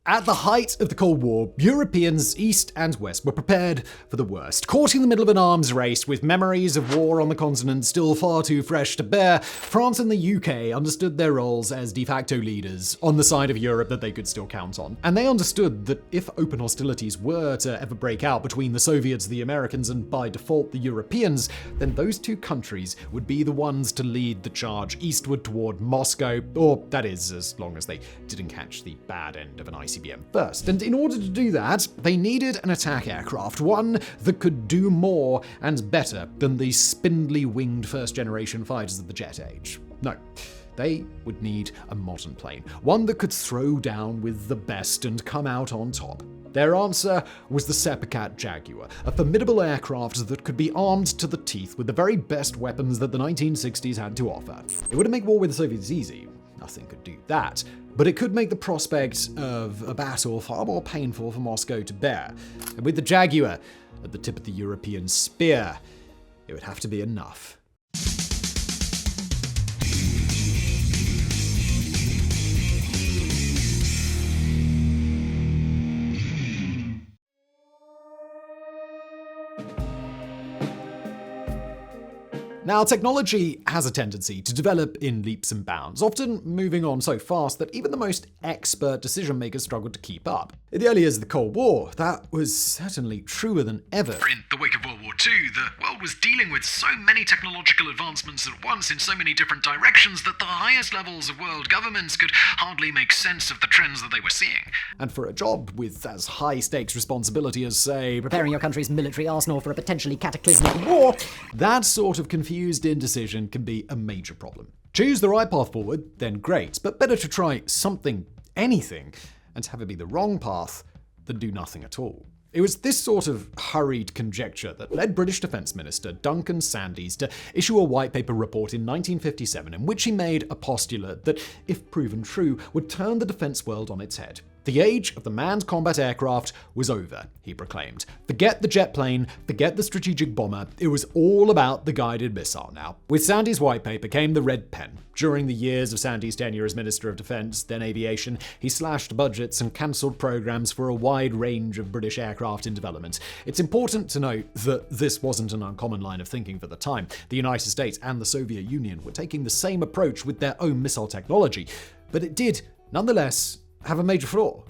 At the height of the Cold War, Europeans, East and West, were prepared for the worst. Caught in the middle of an arms race with memories of war on the continent still far too fresh to bear, France and the UK understood their roles as de facto leaders on the side of Europe that they could still count on. And they understood that if open hostilities were to ever break out between the Soviets, the Americans, and by default the Europeans, then those two countries would be the ones to lead the charge eastward toward Moscow, or that is, as long as they didn't catch the bad end of an ICBM first. And in order to do that, they needed an attack aircraft, one that could do more and better than the spindly-winged first-generation fighters of the jet age. No. They would need a modern plane, one that could throw down with the best and come out on top. Their answer was the SEPECAT Jaguar, a formidable aircraft that could be armed to the teeth with the very best weapons that the 1960s had to offer. It wouldn't make war with the Soviets easy. Nothing could do that. But it could make the prospect of a battle far more painful for Moscow to bear. And with the Jaguar at the tip of the European spear, it would have to be enough. Now, technology has a tendency to develop in leaps and bounds, often moving on so fast that even the most expert decision makers struggled to keep up. In the early years of the Cold War, that was certainly truer than ever. In the wake of World War II, the world was dealing with so many technological advancements at once in so many different directions that the highest levels of world governments could hardly make sense of the trends that they were seeing. And for a job with as high stakes responsibility as, say, preparing your country's military arsenal for a potentially cataclysmic war, that sort of confused indecision can be a major problem. Choose the right path forward, then great, but better to try something, anything, and have it be the wrong path than do nothing at all. It was this sort of hurried conjecture that led British Defence Minister Duncan Sandys to issue a white paper report in 1957 in which he made a postulate that, if proven true, would turn the defence world on its head. The age of the manned combat aircraft was over, he proclaimed. Forget the jet plane, forget the strategic bomber, it was all about the guided missile now. With Sandys' white paper came the red pen. During the years of Sandys' tenure as Minister of Defence, then Aviation, he slashed budgets and cancelled programs for a wide range of British aircraft in development. It's important to note that this wasn't an uncommon line of thinking for the time. The United States and the Soviet Union were taking the same approach with their own missile technology, but it did, nonetheless, have a major flaw.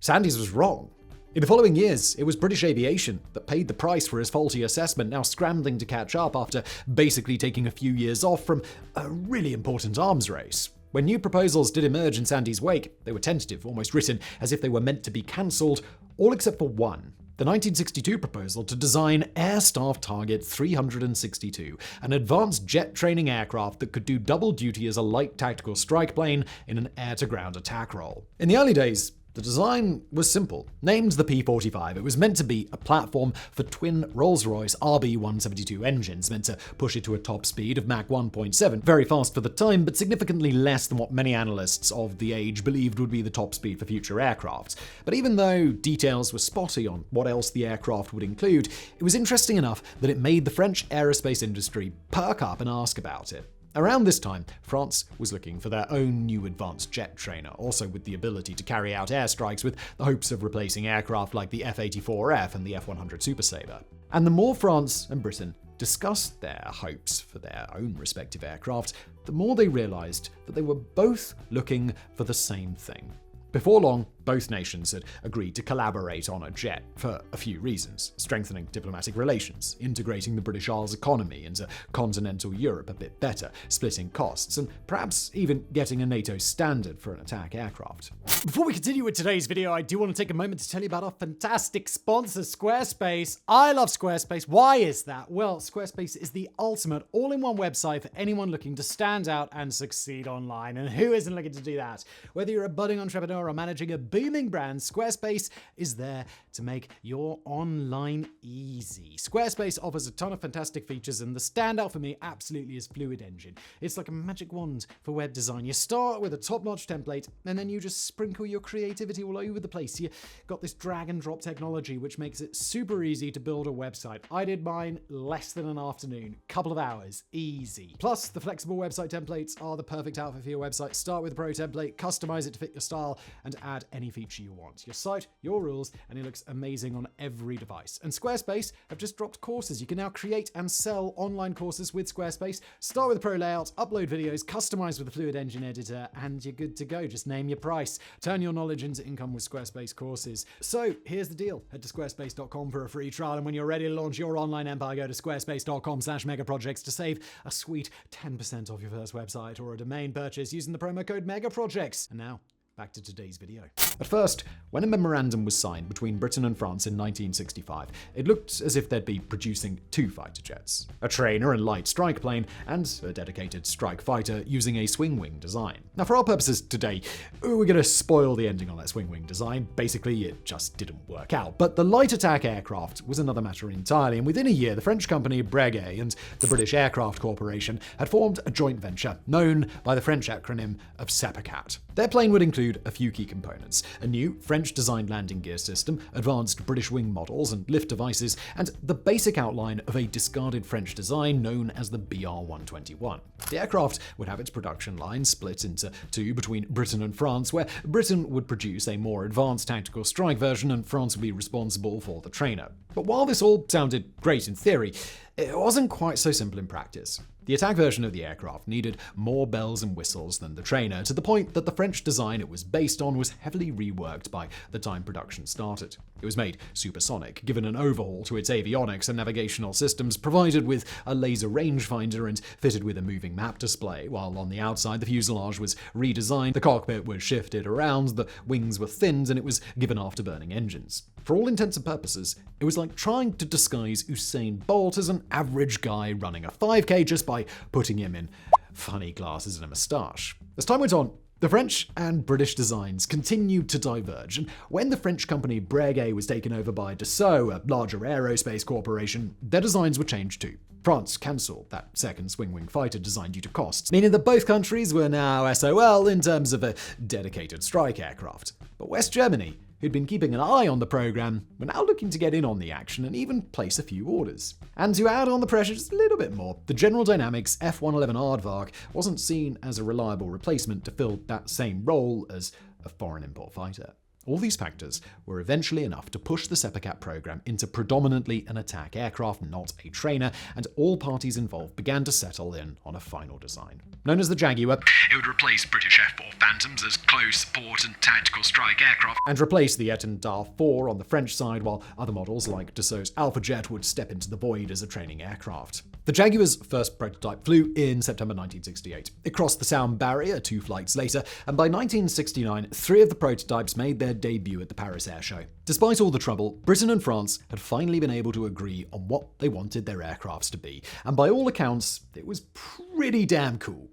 Sandys was wrong. In the following years, it was British Aviation that paid the price for his faulty assessment, now scrambling to catch up after basically taking a few years off from a really important arms race. When new proposals did emerge in Sandys' wake, they were tentative, almost written as if they were meant to be cancelled, all except for one. The 1962 proposal to design Air Staff Target 362, an advanced jet training aircraft that could do double duty as a light tactical strike plane in an air-to-ground attack role. In the early days, the design was simple. Named the P-45, it was meant to be a platform for twin Rolls-Royce RB-172 engines, meant to push it to a top speed of Mach 1.7. Very fast for the time, but significantly less than what many analysts of the age believed would be the top speed for future aircraft. But even though details were spotty on what else the aircraft would include, it was interesting enough that it made the French aerospace industry perk up and ask about it. Around this time, France was looking for their own new advanced jet trainer, also with the ability to carry out airstrikes with the hopes of replacing aircraft like the F-84F and the F-100 Super Sabre. And the more France and Britain discussed their hopes for their own respective aircraft, the more they realized that they were both looking for the same thing. Before long, both nations had agreed to collaborate on a jet for a few reasons: strengthening diplomatic relations, integrating the British Isles economy into continental Europe a bit better, splitting costs, and perhaps even getting a NATO standard for an attack aircraft. Before we continue with today's video, I do want to take a moment to tell you about our fantastic sponsor, Squarespace. I love Squarespace. Why is that? Well, Squarespace is the ultimate all-in-one website for anyone looking to stand out and succeed online. And who isn't looking to do that? Whether you're a budding entrepreneur or managing a booming brand, Squarespace is there to make your online easy. Squarespace offers a ton of fantastic features, and the standout for me absolutely is Fluid Engine. It's like a magic wand for web design. You start with a top-notch template, and then you just sprinkle your creativity all over the place. You got this drag and drop technology, which makes it super easy to build a website. I did mine less than an afternoon, couple of hours, easy. Plus, the flexible website templates are the perfect outfit for your website. Start with a pro template, customize it to fit your style, and add any feature you want. Your site, your rules, and it looks amazing on every device. And Squarespace have just dropped courses. You can now create and sell online courses with Squarespace. Start with a pro layout, upload videos, customize with the Fluid Engine editor, and you're good to go. Just name your price. Turn your knowledge into income with Squarespace courses. So here's the deal. Head to squarespace.com for a free trial, and when you're ready to launch your online empire, go to squarespace.com/megaprojects to save a sweet 10% off your first website or a domain purchase using the promo code MEGAPROJECTS. And now, back to today's video. At first, when a memorandum was signed between Britain and France in 1965, it looked as if they'd be producing two fighter jets, a trainer and light strike plane, and a dedicated strike fighter using a swing wing design. Now, for our purposes today, we're going to spoil the ending on that swing wing design. Basically, it just didn't work out. But the light attack aircraft was another matter entirely, and within a year, the French company Breguet and the British Aircraft Corporation had formed a joint venture known by the French acronym of SEPECAT. Their plane would include a few key components: a new French-designed landing gear system, advanced British wing models and lift devices, and the basic outline of a discarded French design known as the BR-121. The aircraft would have its production line split into two between Britain and France, where Britain would produce a more advanced tactical strike version and France would be responsible for the trainer. But while this all sounded great in theory, it wasn't quite so simple in practice. The attack version of the aircraft needed more bells and whistles than the trainer, to the point that the French design it was based on was heavily reworked by the time production started. It was made supersonic, given an overhaul to its avionics and navigational systems, provided with a laser rangefinder and fitted with a moving map display, while on the outside the fuselage was redesigned, the cockpit was shifted around, the wings were thinned, and it was given afterburning engines. For all intents and purposes, it was like trying to disguise Usain Bolt as an average guy running a 5K just by putting him in funny glasses and a moustache. As time went on, the French and British designs continued to diverge, and when the French company Breguet was taken over by Dassault, a larger aerospace corporation, their designs were changed too. France cancelled that second swing-wing fighter design due to costs, meaning that both countries were now SOL in terms of a dedicated strike aircraft. But West Germany, who'd been keeping an eye on the program, were now looking to get in on the action and even place a few orders. And to add on the pressure just a little bit more, the General Dynamics F-111 Aardvark wasn't seen as a reliable replacement to fill that same role as a foreign import fighter. All these factors were eventually enough to push the SEPECAT program into predominantly an attack aircraft, not a trainer, and all parties involved began to settle in on a final design. Known as the Jaguar, It would replace British F-4 Phantoms as close support and tactical strike aircraft, and replace the Étendard 4 on the French side, while other models like Dassault's Alpha Jet would step into the void as a training aircraft. The Jaguar's first prototype flew in September 1968. It crossed the sound barrier 2 flights later, and by 1969, 3 of the prototypes made their debut at the Paris Air Show. Despite all the trouble, Britain and France had finally been able to agree on what they wanted their aircrafts to be, and by all accounts, it was pretty damn cool.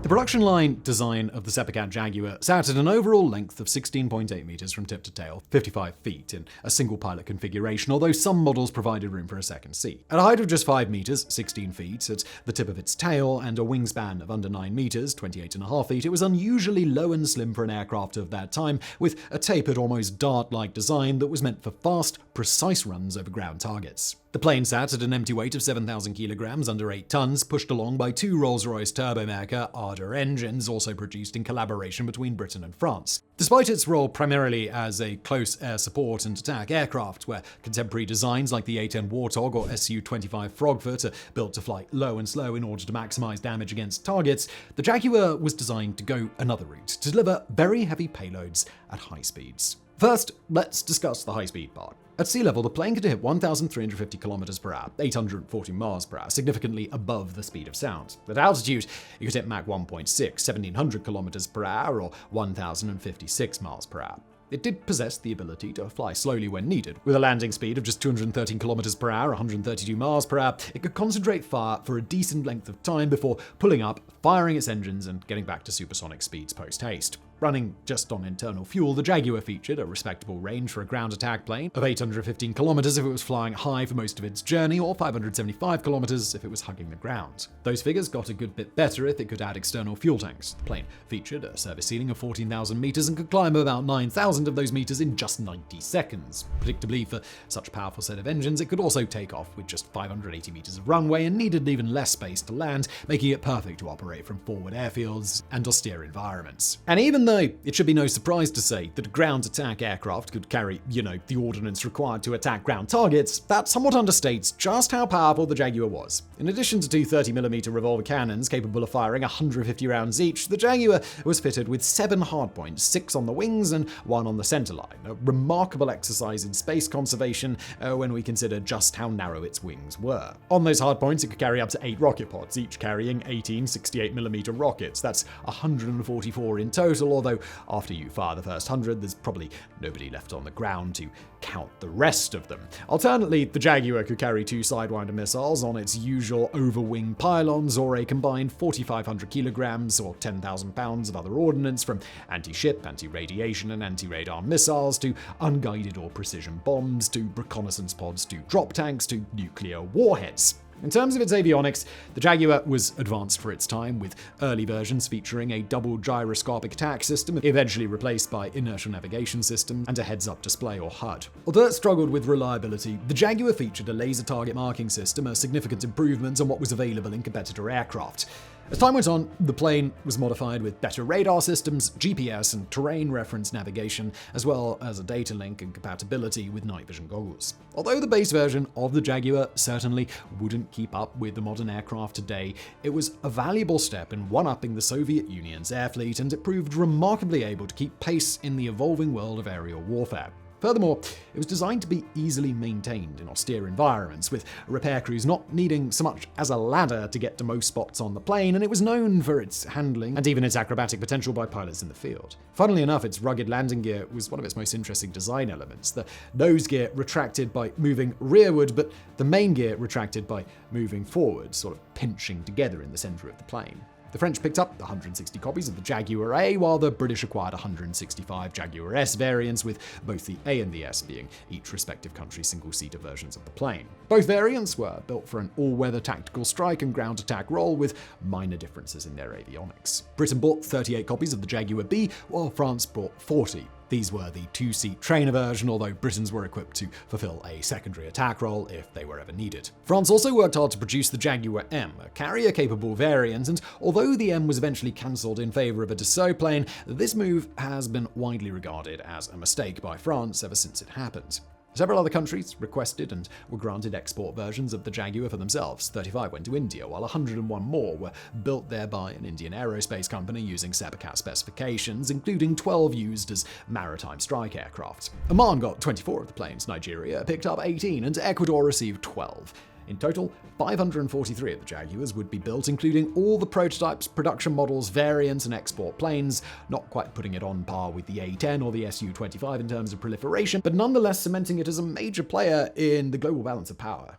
The production line design of the SEPECAT Jaguar sat at an overall length of 16.8 meters from tip to tail, 55 feet in a single pilot configuration, although some models provided room for a second seat. At a height of just 5 meters, 16 feet, at the tip of its tail, and a wingspan of under 9 meters, 28.5 feet, it was unusually low and slim for an aircraft of that time, with a tapered, almost dart-like design that was meant for fast, precise runs over ground targets. The plane sat at an empty weight of 7,000 kilograms, under 8 tons, pushed along by 2 Rolls-Royce Turbomeca Ardor engines, also produced in collaboration between Britain and France. Despite its role primarily as a close air support and attack aircraft, where contemporary designs like the A-10 Warthog or Su-25 Frogfoot are built to fly low and slow in order to maximize damage against targets, the Jaguar was designed to go another route, to deliver very heavy payloads at high speeds. First, let's discuss the high-speed part. At sea level, the plane could hit 1,350 km per hour, 840 miles per hour, significantly above the speed of sound. At altitude, it could hit Mach 1.6, 1,700 km per hour, or 1,056 miles per hour. It did possess the ability to fly slowly when needed. With a landing speed of just 213 km per hour, 132 miles per hour, it could concentrate fire for a decent length of time before pulling up, firing its engines, and getting back to supersonic speeds post-haste. Running just on internal fuel, the Jaguar featured a respectable range for a ground attack plane of 815 kilometers if it was flying high for most of its journey, or 575 kilometers if it was hugging the ground. Those figures got a good bit better if it could add external fuel tanks. The plane featured a service ceiling of 14,000 meters and could climb about 9,000 of those meters in just 90 seconds. Predictably, for such a powerful set of engines, it could also take off with just 580 meters of runway and needed even less space to land, making it perfect to operate from forward airfields and austere environments. And even though it should be no surprise to say that a ground attack aircraft could carry, the ordnance required to attack ground targets, that somewhat understates just how powerful the Jaguar was. In addition to two 30mm revolver cannons capable of firing 150 rounds each, the Jaguar was fitted with 7 hardpoints, 6 on the wings and 1 on the centerline, a remarkable exercise in space conservation when we consider just how narrow its wings were. On those hardpoints, it could carry up to 8 rocket pods, each carrying 18 68mm rockets. That's 144 in total, although after you fire the first 100, there's probably nobody left on the ground to count the rest of them. Alternately, the Jaguar could carry 2 Sidewinder missiles on its usual over-wing pylons, or a combined 4,500 kilograms or 10,000 pounds of other ordnance, from anti-ship, anti-radiation, and anti-radar missiles to unguided or precision bombs to reconnaissance pods to drop tanks to nuclear warheads. In terms of its avionics, the Jaguar was advanced for its time, with early versions featuring a double gyroscopic attack system, eventually replaced by inertial navigation systems and a heads-up display or HUD. Although it struggled with reliability, the Jaguar featured a laser target marking system, a significant improvement on what was available in competitor aircraft. As time went on, the plane was modified with better radar systems, GPS and terrain reference navigation, as well as a data link and compatibility with night vision goggles. Although the base version of the Jaguar certainly wouldn't keep up with the modern aircraft today, it was a valuable step in one-upping the Soviet Union's air fleet, and it proved remarkably able to keep pace in the evolving world of aerial warfare. Furthermore, it was designed to be easily maintained in austere environments, with repair crews not needing so much as a ladder to get to most spots on the plane, and it was known for its handling and even its acrobatic potential by pilots in the field. Funnily enough, its rugged landing gear was one of its most interesting design elements. The nose gear retracted by moving rearward, but the main gear retracted by moving forward, sort of pinching together in the center of the plane. The French picked up 160 copies of the Jaguar A, while the British acquired 165 Jaguar S variants, with both the A and the S being each respective country's single-seater versions of the plane. Both variants were built for an all-weather tactical strike and ground attack role, with minor differences in their avionics. Britain bought 38 copies of the Jaguar B, while France bought 40. These were the 2-seat trainer version, although Britons were equipped to fulfill a secondary attack role if they were ever needed. France also worked hard to produce the Jaguar M, a carrier-capable variant, and although the M was eventually cancelled in favour of a Dassault plane, this move has been widely regarded as a mistake by France ever since it happened. Several other countries requested and were granted export versions of the Jaguar for themselves. 35 went to India, while 101 more were built there by an Indian aerospace company using SEPECAT specifications, including 12 used as maritime strike aircraft. Oman got 24 of the planes, Nigeria picked up 18, and Ecuador received 12. In total, 543 of the Jaguars would be built, including all the prototypes, production models, variants, and export planes, not quite putting it on par with the A-10 or the Su-25 in terms of proliferation, but nonetheless cementing it as a major player in the global balance of power.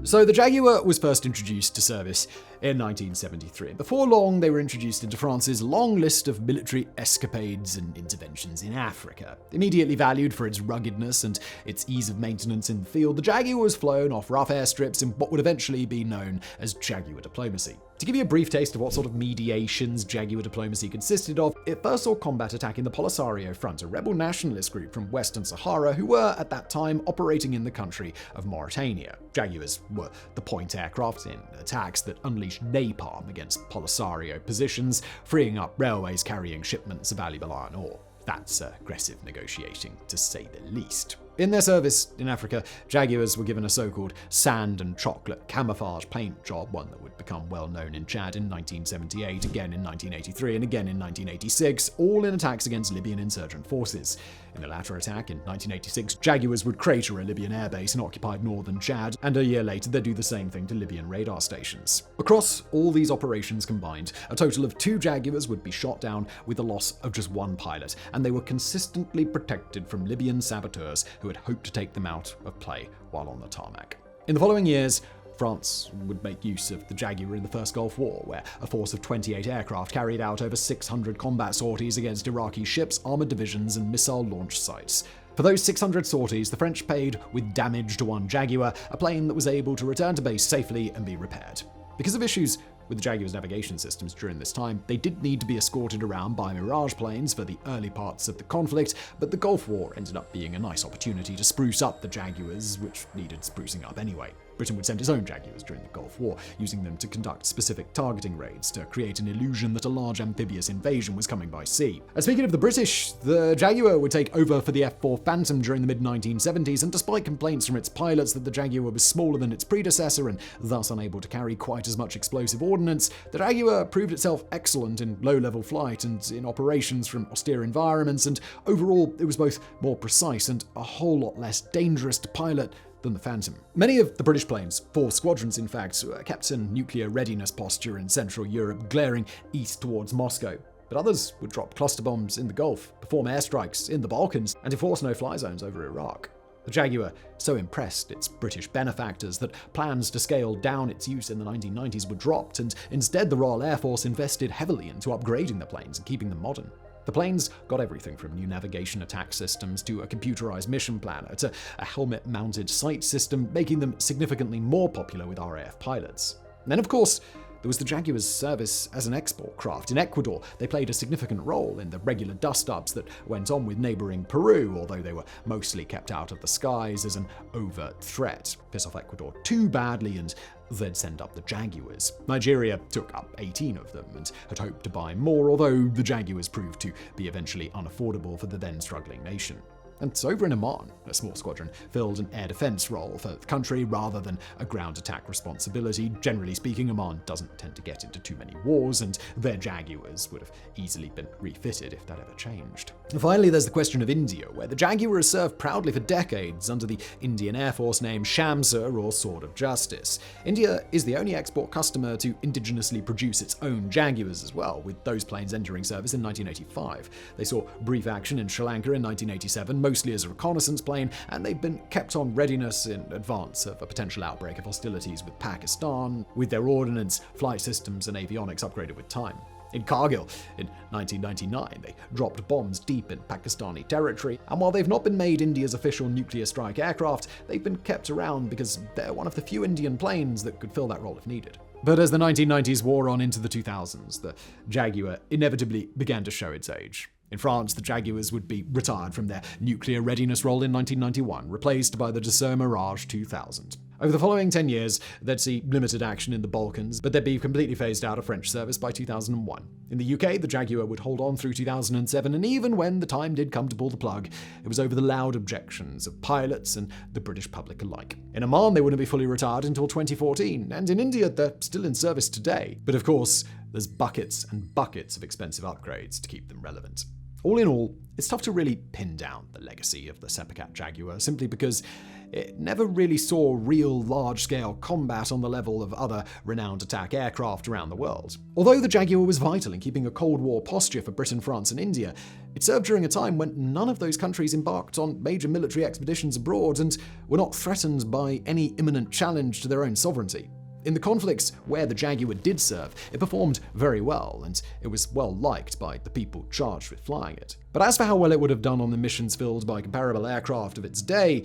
So the Jaguar was first introduced to service in 1973. Before long, they were introduced into France's long list of military escapades and interventions in Africa. Immediately valued for its ruggedness and its ease of maintenance in the field, the Jaguar was flown off rough airstrips in what would eventually be known as Jaguar diplomacy. To give you a brief taste of what sort of mediations Jaguar diplomacy consisted of, it first saw combat attacking the Polisario Front, a rebel nationalist group from Western Sahara who were, at that time, operating in the country of Mauritania. Jaguars were the point aircraft in attacks that unleashed napalm against Polisario positions, freeing up railways carrying shipments of valuable iron ore. That's aggressive negotiating, to say the least. In their service in Africa, Jaguars were given a so-called sand and chocolate camouflage paint job, one that would become well known in Chad in 1978, again in 1983, and again in 1986, all in attacks against Libyan insurgent forces. In the latter attack in 1986, Jaguars would crater a Libyan airbase in occupied northern Chad, and a year later they'd do the same thing to Libyan radar stations. Across all these operations combined, a total of 2 Jaguars would be shot down with the loss of just 1 pilot, and they were consistently protected from Libyan saboteurs who had hoped to take them out of play while on the tarmac. In the following years, France would make use of the Jaguar in the First Gulf War, where a force of 28 aircraft carried out over 600 combat sorties against Iraqi ships, armored divisions, and missile launch sites. For those 600 sorties, the French paid with damage to one Jaguar, a plane that was able to return to base safely and be repaired. Because of issues with the Jaguar's navigation systems during this time, they did need to be escorted around by Mirage planes for the early parts of the conflict, but the Gulf War ended up being a nice opportunity to spruce up the Jaguars, which needed sprucing up anyway. Britain would send its own Jaguars during the Gulf War, using them to conduct specific targeting raids to create an illusion that a large amphibious invasion was coming by sea. And speaking of the British, the Jaguar would take over for the F-4 Phantom during the mid-1970s, and despite complaints from its pilots that the Jaguar was smaller than its predecessor and thus unable to carry quite as much explosive ordnance, the Jaguar proved itself excellent in low-level flight and in operations from austere environments, and overall it was both more precise and a whole lot less dangerous to pilot than the Phantom. Many of the British planes, 4 squadrons in fact, kept in nuclear readiness posture in Central Europe, glaring east towards Moscow. But others would drop cluster bombs in the Gulf, perform airstrikes in the Balkans, and enforce no-fly zones over Iraq. The Jaguar so impressed its British benefactors that plans to scale down its use in the 1990s were dropped, and instead the Royal Air Force invested heavily into upgrading the planes and keeping them modern. The planes got everything from new navigation attack systems to a computerized mission planner to a helmet-mounted sight system, making them significantly more popular with RAF pilots. And then, of course, there was the Jaguar's service as an export craft. In Ecuador, they played a significant role in the regular dust-ups that went on with neighboring Peru, although they were mostly kept out of the skies as an overt threat. Piss off Ecuador too badly and they'd send up the Jaguars. Nigeria took up 18 of them and had hoped to buy more, although the Jaguars proved to be eventually unaffordable for the then struggling nation. And so over in Oman, a small squadron filled an air defense role for the country rather than a ground attack responsibility. Generally speaking, Oman doesn't tend to get into too many wars, and their Jaguars would have easily been refitted if that ever changed. And finally, there's the question of India, where the Jaguar has served proudly for decades under the Indian Air Force name Shamsar, or Sword of Justice. India is the only export customer to indigenously produce its own Jaguars as well, with those planes entering service in 1985. They saw brief action in Sri Lanka in 1987, mostly as a reconnaissance plane, and they've been kept on readiness in advance of a potential outbreak of hostilities with Pakistan, with their ordnance, flight systems, and avionics upgraded with time. In Kargil, in 1999, they dropped bombs deep in Pakistani territory, and while they've not been made India's official nuclear strike aircraft, they've been kept around because they're one of the few Indian planes that could fill that role if needed. But as the 1990s wore on into the 2000s, the Jaguar inevitably began to show its age. In France, the Jaguars would be retired from their nuclear readiness role in 1991, replaced by the Dassault Mirage 2000. Over the following 10 years, they'd see limited action in the Balkans, but they'd be completely phased out of French service by 2001. In the UK, the Jaguar would hold on through 2007, and even when the time did come to pull the plug, it was over the loud objections of pilots and the British public alike. In Oman, they wouldn't be fully retired until 2014, and in India, they're still in service today. But of course, there's buckets and buckets of expensive upgrades to keep them relevant. All in all, it's tough to really pin down the legacy of the SEPECAT Jaguar, simply because it never really saw real large-scale combat on the level of other renowned attack aircraft around the world. Although the Jaguar was vital in keeping a Cold War posture for Britain, France, and India, it served during a time when none of those countries embarked on major military expeditions abroad and were not threatened by any imminent challenge to their own sovereignty. In the conflicts where the Jaguar did serve, it performed very well, and it was well liked by the people charged with flying it. But as for how well it would have done on the missions filled by comparable aircraft of its day,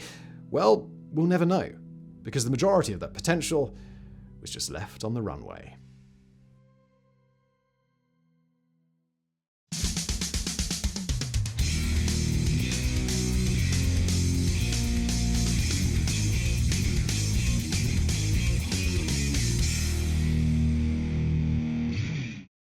well, we'll never know, because the majority of that potential was just left on the runway.